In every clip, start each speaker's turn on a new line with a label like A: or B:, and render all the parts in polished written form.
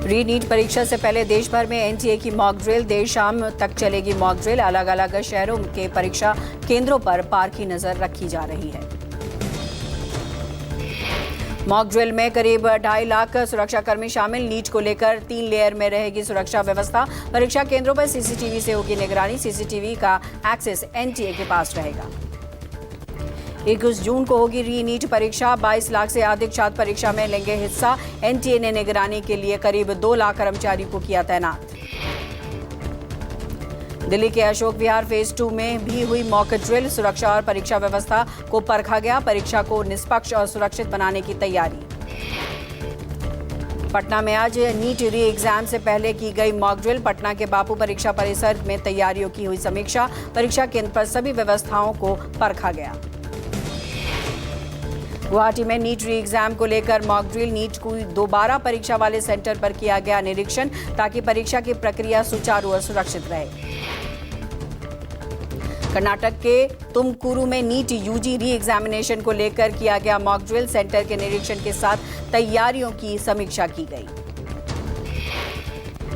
A: री नीट परीक्षा से पहले देश भर में एनटीए की मॉक ड्रिल। देर शाम तक चलेगी मॉक ड्रिल। अलग अलग शहरों के परीक्षा केंद्रों पर पार की नजर रखी जा रही है। मॉक ड्रिल में करीब 2.5 लाख सुरक्षाकर्मी शामिल। नीट को लेकर 3 लेयर में रहेगी सुरक्षा व्यवस्था। परीक्षा केंद्रों पर सीसीटीवी से होगी निगरानी। सीसीटीवी का एक्सेस एनटीए के पास रहेगा। 21 जून को होगी री नीट परीक्षा। 22 लाख से अधिक छात्र परीक्षा में लेंगे हिस्सा। एनटीए ने निगरानी के लिए करीब 2 लाख कर्मचारियों को किया तैनात। दिल्ली के अशोक विहार फेज 2 में भी हुई मॉक ड्रिल। सुरक्षा और परीक्षा व्यवस्था को परखा गया। परीक्षा को निष्पक्ष और सुरक्षित बनाने की तैयारी। पटना में आज नीट री एग्जाम से पहले की गई मॉक ड्रिल। पटना के बापू परीक्षा परिसर में तैयारियों की हुई समीक्षा। परीक्षा केंद्र पर सभी व्यवस्थाओं को परखा गया। गुवाहाटी में नीट री एग्जाम को लेकर मॉक ड्रिल। नीट को दोबारा परीक्षा वाले सेंटर पर किया गया निरीक्षण ताकि परीक्षा की प्रक्रिया सुचारू और सुरक्षित रहे। कर्नाटक के तुमकुरू में नीट यूजी री एग्जामिनेशन को लेकर किया गया मॉक ड्रिल। सेंटर के निरीक्षण के साथ तैयारियों की समीक्षा की गई।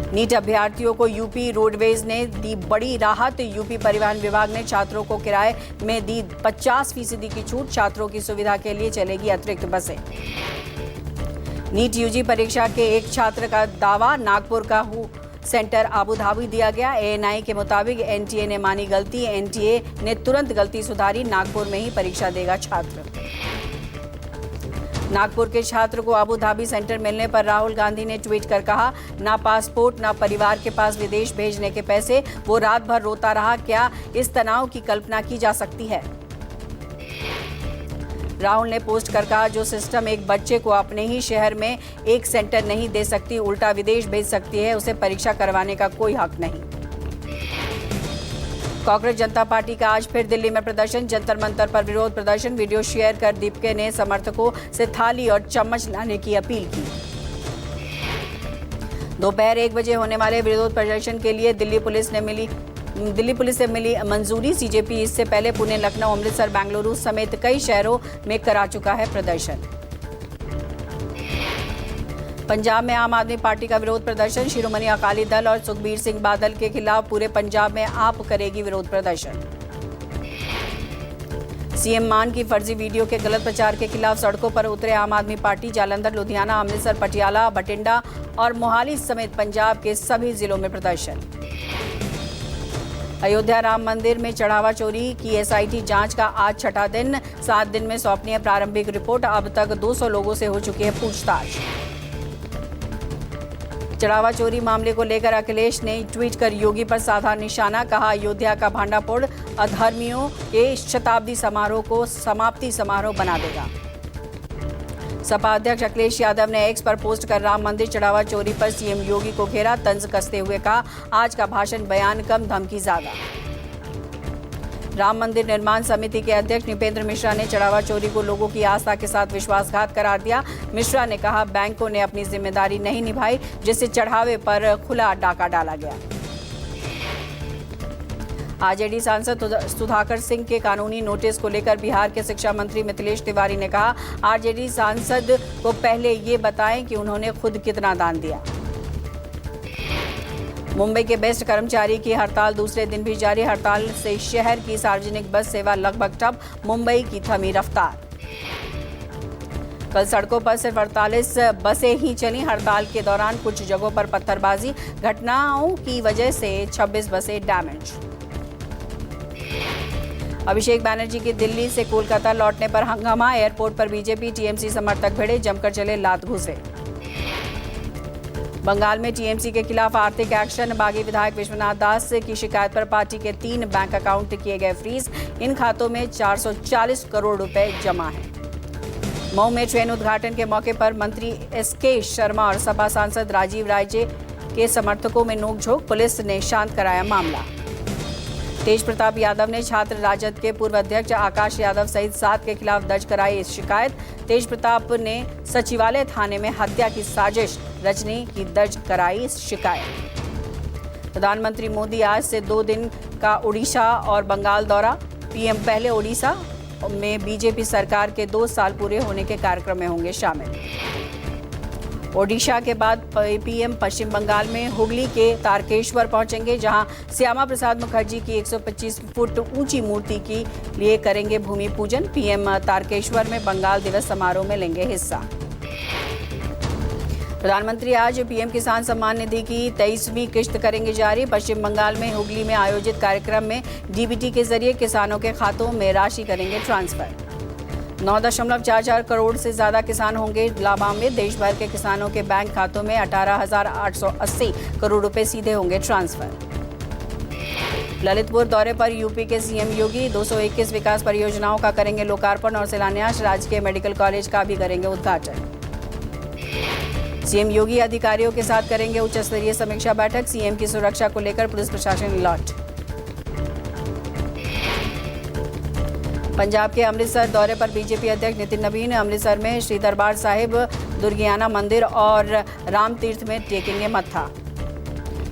A: नीट अभ्यर्थियों को यूपी रोडवेज ने दी बड़ी राहत। यूपी परिवहन विभाग ने छात्रों को किराए में दी 50% की छूट। छात्रों की सुविधा के लिए चलेगी अतिरिक्त बसें। नीट यूजी परीक्षा के एक छात्र का दावा, नागपुर का सेंटर आबू धाबी दिया गया। एएनआई के मुताबिक एनटीए ने मानी गलती। एनटीए ने तुरंत गलती सुधारी। नागपुर में ही परीक्षा देगा छात्र। नागपुर के छात्र को आबू धाबी सेंटर मिलने पर राहुल गांधी ने ट्वीट कर कहा, ना पासपोर्ट ना परिवार के पास विदेश भेजने के पैसे। वो रात भर रोता रहा। क्या इस तनाव की कल्पना की जा सकती है? राहुल ने पोस्ट कर कहा, जो सिस्टम एक बच्चे को अपने ही शहर में एक सेंटर नहीं दे सकती, उल्टा विदेश भेज सकती है, उसे परीक्षा करवाने का कोई हक नहीं। कांग्रेस जनता पार्टी का आज फिर दिल्ली में प्रदर्शन। जंतर मंतर पर विरोध प्रदर्शन। वीडियो शेयर कर दीपके ने समर्थकों से थाली और चम्मच लाने की अपील की। दोपहर 1 बजे होने वाले विरोध प्रदर्शन के लिए दिल्ली पुलिस से मिली मंजूरी। सीजेपी इससे पहले पुणे, लखनऊ, अमृतसर, बेंगलुरु समेत कई शहरों में करा चुका है प्रदर्शन। पंजाब में आम आदमी पार्टी का विरोध प्रदर्शन। शिरोमणि अकाली दल और सुखबीर सिंह बादल के खिलाफ पूरे पंजाब में आप करेगी विरोध प्रदर्शन। सीएम मान की फर्जी वीडियो के गलत प्रचार के खिलाफ सड़कों पर उतरे आम आदमी पार्टी। जालंधर, लुधियाना, अमृतसर, पटियाला, बठिंडा और मोहाली समेत पंजाब के सभी जिलों में प्रदर्शन। अयोध्या राम मंदिर में चढ़ावा चोरी की एसआईटी जांच का आज 6ठा दिन। 7 दिन में सौंपनी है प्रारंभिक रिपोर्ट। अब तक 200 लोगों से हो चुकी है पूछताछ। चढ़ावा चोरी मामले को लेकर अखिलेश ने ट्वीट कर योगी पर साधा निशाना। कहा, अयोध्या का भांडाफोड़ अधर्मियों के शताब्दी समारोह को समाप्ति समारोह बना देगा। सपा अध्यक्ष अखिलेश यादव ने एक्स पर पोस्ट कर राम मंदिर चढ़ावा चोरी पर सीएम योगी को घेरा। तंज कसते हुए कहा, आज का भाषण बयान कम, धमकी ज्यादा। राम मंदिर निर्माण समिति के अध्यक्ष नृपेंद्र मिश्रा ने चढ़ावा चोरी को लोगों की आस्था के साथ विश्वासघात करार दिया। मिश्रा ने कहा, बैंकों ने अपनी जिम्मेदारी नहीं निभाई, जिससे चढ़ावे पर खुला डाका डाला गया। आरजेडी सांसद सुधाकर सिंह के कानूनी नोटिस को लेकर बिहार के शिक्षा मंत्री मिथिलेश तिवारी ने कहा, आरजेडी सांसद को पहले ये बताएं कि उन्होंने खुद कितना दान दिया। मुंबई के बेस्ट कर्मचारी की हड़ताल दूसरे दिन भी जारी। हड़ताल से शहर की सार्वजनिक बस सेवा लगभग ठप। मुंबई की थमी रफ्तार। कल सड़कों पर सिर्फ 48 बसें ही चली। हड़ताल के दौरान कुछ जगहों पर पत्थरबाजी घटनाओं की वजह से 26 बसें डैमेज। अभिषेक बैनर्जी की दिल्ली से कोलकाता लौटने पर हंगामा। एयरपोर्ट पर बीजेपी टीएमसी समर्थक भिड़े, जमकर चले लात घुसे। बंगाल में टीएमसी के खिलाफ आर्थिक एक्शन। बागी विधायक विश्वनाथ दास की शिकायत पर पार्टी के 3 बैंक अकाउंट किए गए फ्रीज। इन खातों में 440 करोड़ रुपए जमा है। मऊ में ट्रेन उद्घाटन के मौके पर मंत्री एसके शर्मा और सपा सांसद राजीव राजे के समर्थकों में नोकझोंक। पुलिस ने शांत कराया मामला। तेज प्रताप यादव ने छात्र राजद के पूर्व अध्यक्ष आकाश यादव सहित 7 के खिलाफ दर्ज कराई शिकायत। तेज प्रताप ने सचिवालय थाने में हत्या की साजिश रचने की दर्ज कराई शिकायत। प्रधानमंत्री मोदी आज से 2 दिन का उड़ीसा और बंगाल दौरा। पीएम पहले उड़ीसा में बीजेपी सरकार के 2 साल पूरे होने के कार्यक्रम में होंगे शामिल। ओडिशा के बाद पीएम पश्चिम बंगाल में हुगली के तारकेश्वर पहुंचेंगे, जहां श्यामा प्रसाद मुखर्जी की 125 फुट ऊंची मूर्ति के लिए करेंगे भूमि पूजन। पीएम तारकेश्वर में बंगाल दिवस समारोह में लेंगे हिस्सा। प्रधानमंत्री आज पीएम किसान सम्मान निधि की 23वीं किश्त करेंगे जारी। पश्चिम बंगाल में हुगली में आयोजित कार्यक्रम में डीबीटी के जरिए किसानों के खातों में राशि करेंगे ट्रांसफर। 9.44 करोड़ से ज्यादा किसान होंगे लाभान्वित। देश भर के किसानों के बैंक खातों में 18,880 करोड़ रुपए सीधे होंगे ट्रांसफर। ललितपुर दौरे पर यूपी के सीएम योगी 221 विकास परियोजनाओं का करेंगे लोकार्पण और शिलान्यास। राजकीय मेडिकल कॉलेज का भी करेंगे उद्घाटन। सीएम योगी अधिकारियों के साथ करेंगे उच्च स्तरीय समीक्षा बैठक। सीएम की सुरक्षा को लेकर पुलिस प्रशासन अलर्ट। पंजाब के अमृतसर दौरे पर बीजेपी अध्यक्ष नितिन नवीन अमृतसर में श्री दरबार साहिब, दुर्गियाना मंदिर और राम तीर्थ में टेकेंगे मत्था।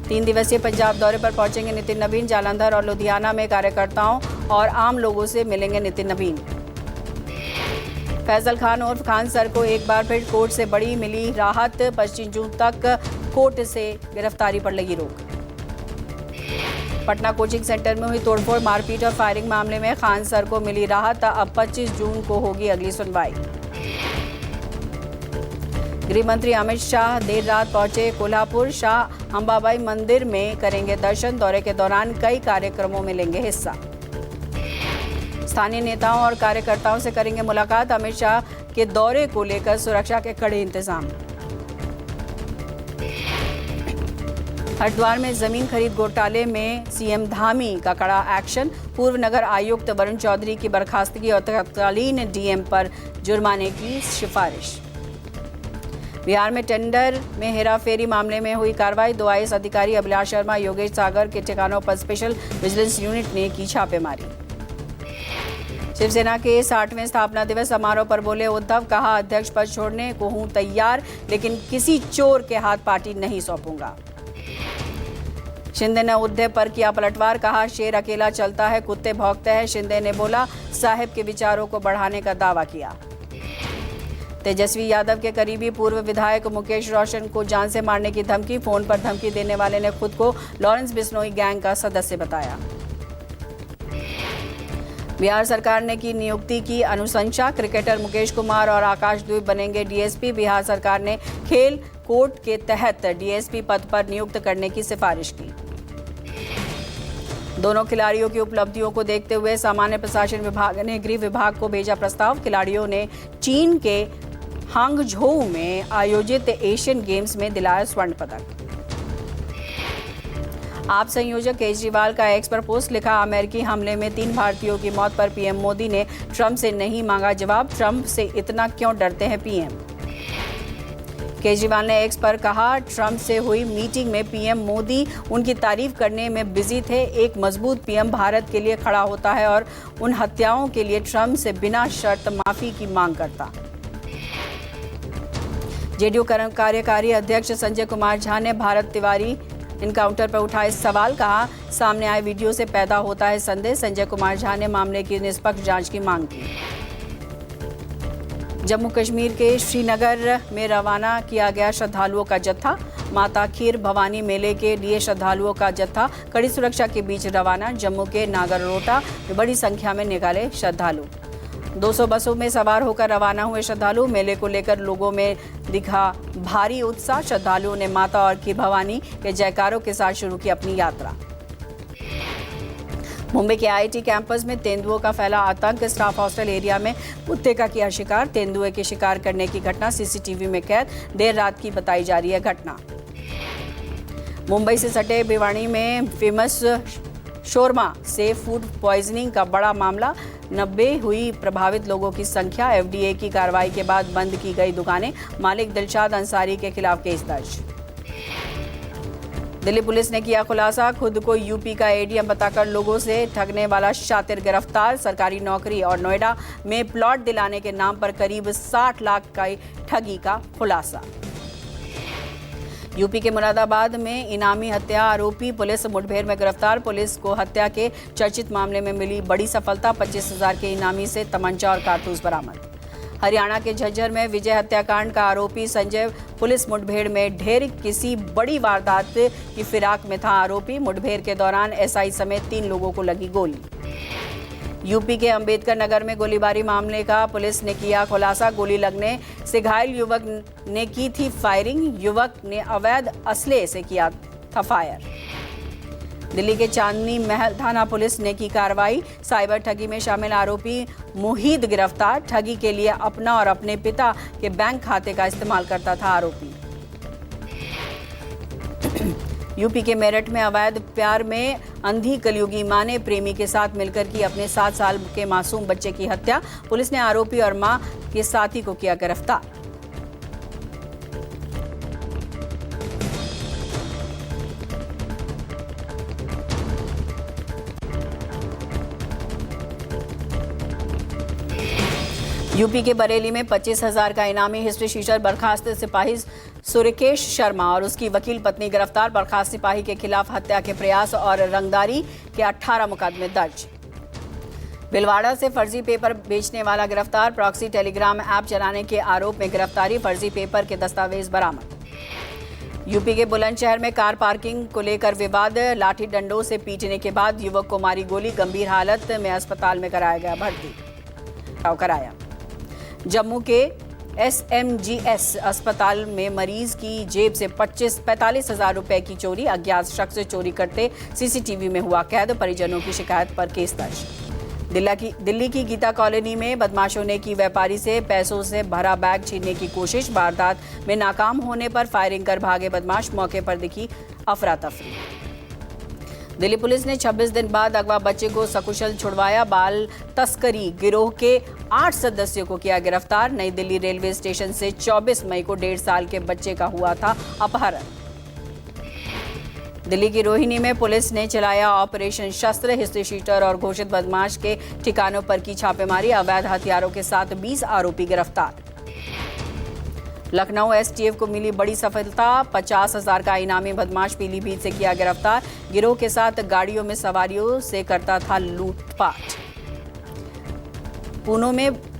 A: 3 दिवसीय पंजाब दौरे पर पहुंचेंगे नितिन नवीन। जालंधर और लुधियाना में कार्यकर्ताओं और आम लोगों से मिलेंगे नितिन नवीन। फैजल खान उर्फ खान सर को एक बार फिर कोर्ट से बड़ी मिली राहत। 25 जून तक कोर्ट से गिरफ्तारी पर लगी रोक। पटना कोचिंग सेंटर में हुई तोड़फोड़, मारपीट और फायरिंग मामले में खान सर को मिली राहत। अब 25 जून को होगी अगली सुनवाई। गृह मंत्री अमित शाह देर रात पहुंचे कोल्हापुर। शाह अंबाबाई मंदिर में करेंगे दर्शन। दौरे के दौरान कई कार्यक्रमों में लेंगे हिस्सा। स्थानीय नेताओं और कार्यकर्ताओं से करेंगे मुलाकात। अमित शाह के दौरे को लेकर सुरक्षा के कड़े इंतजाम। हरिद्वार में जमीन खरीद घोटाले में सीएम धामी का कड़ा एक्शन। पूर्व नगर आयुक्त वरुण चौधरी की बर्खास्तगी और तत्कालीन डीएम पर जुर्माने की सिफारिश। बिहार में टेंडर में हेराफेरी मामले में हुई कार्रवाई। 2 आईएएस अधिकारी अभिलाष शर्मा, योगेश सागर के ठिकानों पर स्पेशल विजिलेंस यूनिट ने की छापेमारी। शिवसेना के 60वें स्थापना दिवस समारोह पर बोले उद्धव, कहा अध्यक्ष पद छोड़ने को हूं तैयार, लेकिन किसी चोर के हाथ पार्टी नहीं सौंपूंगा। शिंदे ने उद्धव पर किया पलटवार, कहा शेर अकेला चलता है, कुत्ते भौंकते हैं। शिंदे ने बोला साहिब के विचारों को बढ़ाने का दावा किया। तेजस्वी यादव के करीबी पूर्व विधायक मुकेश रोशन को जान से मारने की धमकी। फोन पर धमकी देने वाले ने खुद को लॉरेंस बिश्नोई गैंग का सदस्य बताया। बिहार सरकार ने की नियुक्ति की अनुशंसा। क्रिकेटर मुकेश कुमार और आकाशद्वीप बनेंगे डीएसपी। बिहार सरकार ने खेल कोर्ट के तहत डीएसपी पद पर नियुक्त करने की सिफारिश की। दोनों खिलाड़ियों की उपलब्धियों को देखते हुए सामान्य प्रशासन विभाग ने गृह विभाग को भेजा प्रस्ताव। खिलाड़ियों ने चीन के हांगझोउ में आयोजित एशियन गेम्स में दिलाया स्वर्ण पदक। आप संयोजक केजरीवाल का एक्स पर पोस्ट लिखा, अमेरिकी हमले में 3 भारतीयों की मौत पर पीएम मोदी ने ट्रंप से नहीं मांगा जवाब। ट्रंप से इतना क्यों डरते हैं पीएम। केजरीवाल ने एक्स पर कहा, ट्रंप से हुई मीटिंग में पीएम मोदी उनकी तारीफ करने में बिजी थे। एक मजबूत पीएम भारत के लिए खड़ा होता है और उन हत्याओं के लिए ट्रंप से बिना शर्त माफी की मांग करता। जेडीयू कार्यकारी अध्यक्ष संजय कुमार झा ने भारत तिवारी इनकाउंटर पर उठाए सवाल, कहा सामने आए वीडियो से पैदा होता है संदेह। संजय कुमार झा ने मामले की निष्पक्ष जांच की मांग की। जम्मू कश्मीर के श्रीनगर में रवाना किया गया श्रद्धालुओं का जत्था। माता खीर भवानी मेले के लिए श्रद्धालुओं का जत्था कड़ी सुरक्षा के बीच रवाना। जम्मू के नागररोटा में बड़ी संख्या में निकाले श्रद्धालु। 200 बसों में सवार होकर रवाना हुए श्रद्धालु। मेले को लेकर लोगों में दिखा भारी उत्साह। श्रद्धालुओं ने माता और खीर भवानी के जयकारों के साथ शुरू की अपनी यात्रा। मुंबई के आईआईटी कैंपस में तेंदुओं का फैला आतंक। स्टाफ हॉस्टल एरिया में कुत्ते का किया शिकार। तेंदुए के शिकार करने की घटना सीसीटीवी में कैद। देर रात की बताई जा रही है घटना। मुंबई से सटे भिवाड़ी में फेमस शोरमा से फूड पॉइजनिंग का बड़ा मामला। 90 हुई प्रभावित लोगों की संख्या। एफडीए की कार्रवाई के बाद बंद की गई दुकानें। मालिक दिलशाद अंसारी के खिलाफ केस दर्ज। दिल्ली पुलिस ने किया खुलासा, खुद को यूपी का एडीएम बताकर लोगों से ठगने वाला शातिर गिरफ्तार। सरकारी नौकरी और नोएडा में प्लॉट दिलाने के नाम पर करीब 60 लाख का ठगी का खुलासा। यूपी के मुरादाबाद में इनामी हत्या आरोपी पुलिस मुठभेड़ में गिरफ्तार। पुलिस को हत्या के चर्चित मामले में मिली बड़ी सफलता। 25,000 के इनामी से तमंचा और कारतूस बरामद। हरियाणा के झज्जर में विजय हत्याकांड का आरोपी संजय पुलिस मुठभेड़ में ढेर किसी बड़ी वारदात की फिराक में था आरोपी। मुठभेड़ के दौरान एसआई समेत 3 लोगों को लगी गोली। यूपी के अंबेडकर नगर में गोलीबारी मामले का पुलिस ने किया खुलासा। गोली लगने से घायल युवक ने की थी फायरिंग। युवक ने अवैध असले से किया था फायर। दिल्ली के चांदनी महल थाना पुलिस ने की कार्रवाई। साइबर ठगी में शामिल आरोपी मुहीद गिरफ्तार। ठगी के लिए अपना और अपने पिता के बैंक खाते का इस्तेमाल करता था आरोपी। यूपी के मेरठ में अवैध प्यार में अंधी कलयुगी मां ने प्रेमी के साथ मिलकर की अपने 7 साल के मासूम बच्चे की हत्या। पुलिस ने आरोपी और मां के साथी को किया गिरफ्तार। यूपी के बरेली में 25,000 का इनामी हिस्ट्री शीटर बर्खास्त सिपाही सुरेकेश शर्मा और उसकी वकील पत्नी गिरफ्तार। बर्खास्त सिपाही के खिलाफ हत्या के प्रयास और रंगदारी के 18 मुकदमे दर्ज। भिलवाड़ा से फर्जी पेपर बेचने वाला गिरफ्तार। प्रॉक्सी टेलीग्राम ऐप चलाने के आरोप में गिरफ्तारी। फर्जी पेपर के दस्तावेज बरामद। यूपी के बुलंदशहर में कार पार्किंग को लेकर विवाद। लाठी डंडों से पीटने के बाद युवक को मारी गोली। गंभीर हालत में अस्पताल में कराया गया भर्ती। जम्मू के SMGS अस्पताल में मरीज की जेब से 45,000 रुपए की चोरी। अज्ञात शख्स चोरी करते CCTV में हुआ कैद। परिजनों की शिकायत पर केस दर्ज। दिल्ली की गीता कॉलोनी में बदमाशों ने की व्यापारी से पैसों से भरा बैग छीनने की कोशिश। वारदात में नाकाम होने पर फायरिंग कर भागे बदमाश। मौके पर दिखी अफरा तफरी। दिल्ली पुलिस ने 26 दिन बाद अगवा बच्चे को सकुशल छुड़वाया। बाल तस्करी गिरोह के 8 सदस्यों को किया गिरफ्तार। नई दिल्ली रेलवे स्टेशन से 24 मई को 1.5 साल के बच्चे का हुआ था अपहरण। दिल्ली की रोहिणी में पुलिस ने चलाया ऑपरेशन शस्त्र। हिस्ट्री शीटर और घोषित बदमाश के ठिकानों पर की छापेमारी। अवैध हथियारों के साथ 20 आरोपी गिरफ्तार। लखनऊ STF को मिली बड़ी सफलता। 50,000 का इनामी बदमाश पीलीभीत से किया गिरफ्तार। गिरोह के साथ गाड़ियों में सवारियों से करता था लूटपाट।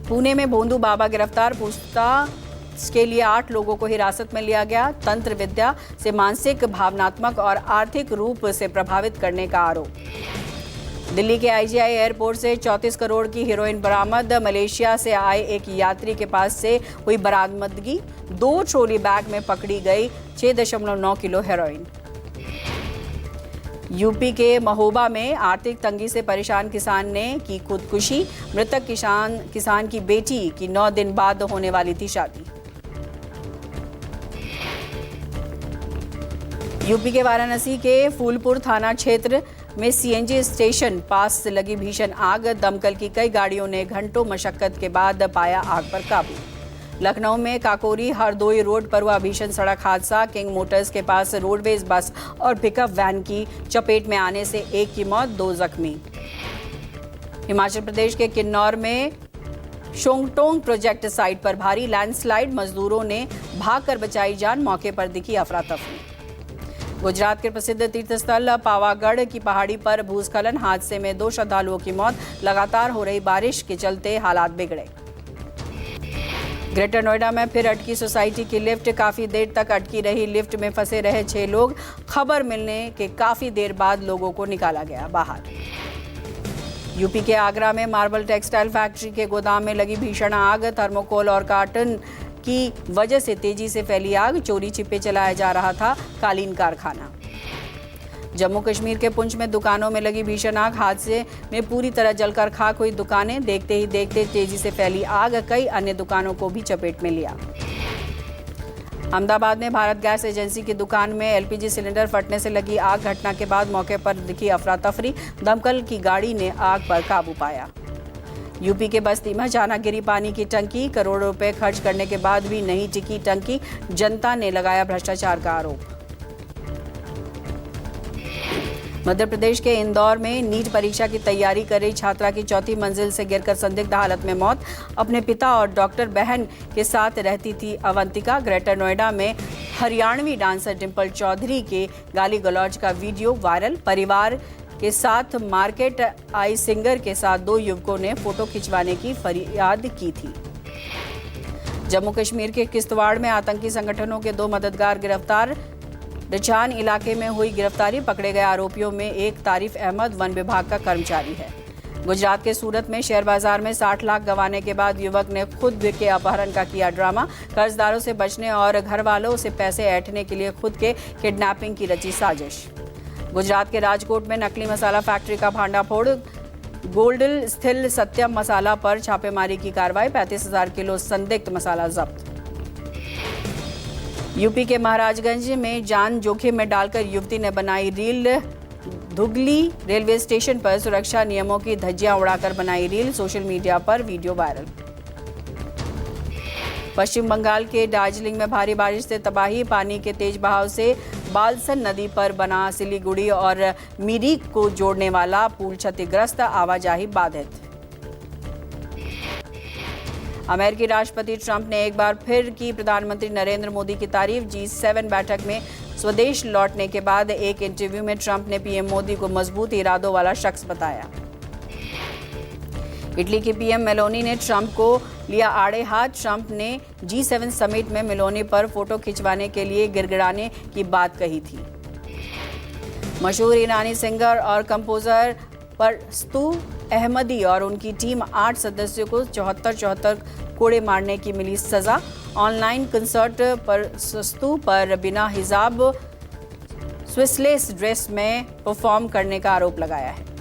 A: पुणे में भोंदू बाबा गिरफ्तार। पूछताछ के लिए 8 लोगों को हिरासत में लिया गया। तंत्र विद्या से मानसिक, भावनात्मक और आर्थिक रूप से प्रभावित करने का आरोप। दिल्ली के IGI एयरपोर्ट से 34 करोड़ की हेरोइन बरामद। मलेशिया से आए एक यात्री के पास से हुई बरामदगी। 2 ट्रॉली बैग में पकड़ी गई 6.9 किलो हेरोइन। यूपी के महोबा में आर्थिक तंगी से परेशान किसान ने की खुदकुशी। मृतक किसान की बेटी की 9 दिन बाद होने वाली थी शादी। यूपी के वाराणसी के फूलपुर थाना क्षेत्र में CNG स्टेशन पास लगी भीषण आग। दमकल की कई गाड़ियों ने घंटों मशक्कत के बाद पाया आग पर काबू। लखनऊ में काकोरी हरदोई रोड पर हुआ भीषण सड़क हादसा। किंग मोटर्स के पास रोडवेज बस और पिकअप वैन की चपेट में आने से 1 की मौत, 2 जख्मी। हिमाचल प्रदेश के किन्नौर में शोंगटोंग प्रोजेक्ट साइट पर भारी लैंडस्लाइड। मजदूरों ने भागकर बचाई जान। मौके पर दिखी अफरा तफरी। गुजरात के प्रसिद्ध तीर्थस्थल पावागढ़ की पहाड़ी पर भूस्खलन। हादसे में 2 श्रद्धालुओं की मौत। लगातार हो रही बारिश के चलते हालात बिगड़े। ग्रेटर नोएडा में फिर अटकी सोसाइटी की लिफ्ट। काफी देर तक अटकी रही लिफ्ट में फंसे रहे 6 लोग। खबर मिलने के काफी देर बाद लोगों को निकाला गया बाहर। यूपी के आगरा में मार्बल टेक्सटाइल फैक्ट्री के गोदाम में लगी भीषण आग। थर्मोकोल और कार्टन की वजह से तेजी से फैली आग। चोरी छिपे चलाया जा रहा था कालीन कारखाना। जम्मू कश्मीर के पुंछ में दुकानों में लगी भीषण आग। हादसे में पूरी तरह जलकर खाक हुई दुकानें। देखते ही देखते तेजी से फैली आग कई अन्य दुकानों को भी चपेट में लिया। अहमदाबाद में भारत गैस एजेंसी की दुकान में LPG सिलेंडर फटने से लगी आग। घटना के बाद मौके पर दिखी अफरा तफरी। दमकल की गाड़ी ने आग पर काबू पाया। यूपी के बस्ती में अचानक गिरी पानी की टंकी। करोड़ों रुपए खर्च करने के बाद भी नहीं टिकी टंकी। जनता ने लगाया भ्रष्टाचार का आरोप। मध्य प्रदेश के इंदौर में नीट परीक्षा की तैयारी कर रही छात्रा की 4थी मंजिल से गिरकर संदिग्ध हालत में मौत। अपने पिता और डॉक्टर बहन के साथ रहती थी अवंतिका। ग्रेटर नोएडा में हरियाणवी डांसर डिंपल चौधरी के गाली गलौज का वीडियो वायरल। परिवार के साथ मार्केट आई सिंगर के साथ 2 युवकों ने फोटो खिंचवाने की फरियाद की थी। जम्मू कश्मीर के किश्तवाड़ में आतंकी संगठनों के 2 मददगार गिरफ्तार। रजान इलाके में हुई गिरफ्तारी। पकड़े गए आरोपियों में एक तारिफ अहमद वन विभाग का कर्मचारी है। गुजरात के सूरत में शेयर बाजार में 60 लाख गंवाने के बाद युवक ने खुद के अपहरण का किया ड्रामा। कर्जदारों से बचने और घर वालों से पैसे ऐंठने के लिए खुद के किडनैपिंग की रची साजिश। गुजरात के राजकोट में नकली मसाला फैक्ट्री का भांडाफोड़। गोल्डल स्थित सत्यम मसाला पर छापेमारी की कार्रवाई। 35,000 किलो संदिग्ध मसाला जब्त। यूपी के महाराजगंज में जान जोखिम में डालकर युवती ने बनाई रील। धुगली रेलवे स्टेशन पर सुरक्षा नियमों की धज्जियां उड़ाकर बनाई रील। सोशल मीडिया पर वीडियो वायरल। पश्चिम बंगाल के दार्जिलिंग में भारी बारिश से तबाही। पानी के तेज बहाव से बालसन नदी पर बना सिलीगुड़ी और मिरिक को जोड़ने वाला पुल क्षतिग्रस्त। आवाजाही बाधित। अमेरिकी राष्ट्रपति ट्रंप ने एक बार फिर की प्रधानमंत्री नरेंद्र मोदी की तारीफ। G7 बैठक में स्वदेश लौटने के बाद एक इंटरव्यू में ट्रंप ने पीएम मोदी को मजबूत इरादों वाला शख्स बताया। इटली की पीएम मेलोनी ने ट्रंप को लिया आड़े हाथ। ट्रंप ने G7 समिट में मेलोनी पर फोटो खिंचवाने के लिए गिड़गिड़ाने की बात कही थी। मशहूर ईरानी सिंगर और कंपोजर परस्तु अहमदी और उनकी टीम 8 सदस्यों को 74 कोड़े मारने की मिली सजा। ऑनलाइन कंसर्ट पर परस्तु पर बिना हिजाब स्विसलेस ड्रेस में परफॉर्म करने का आरोप लगाया है।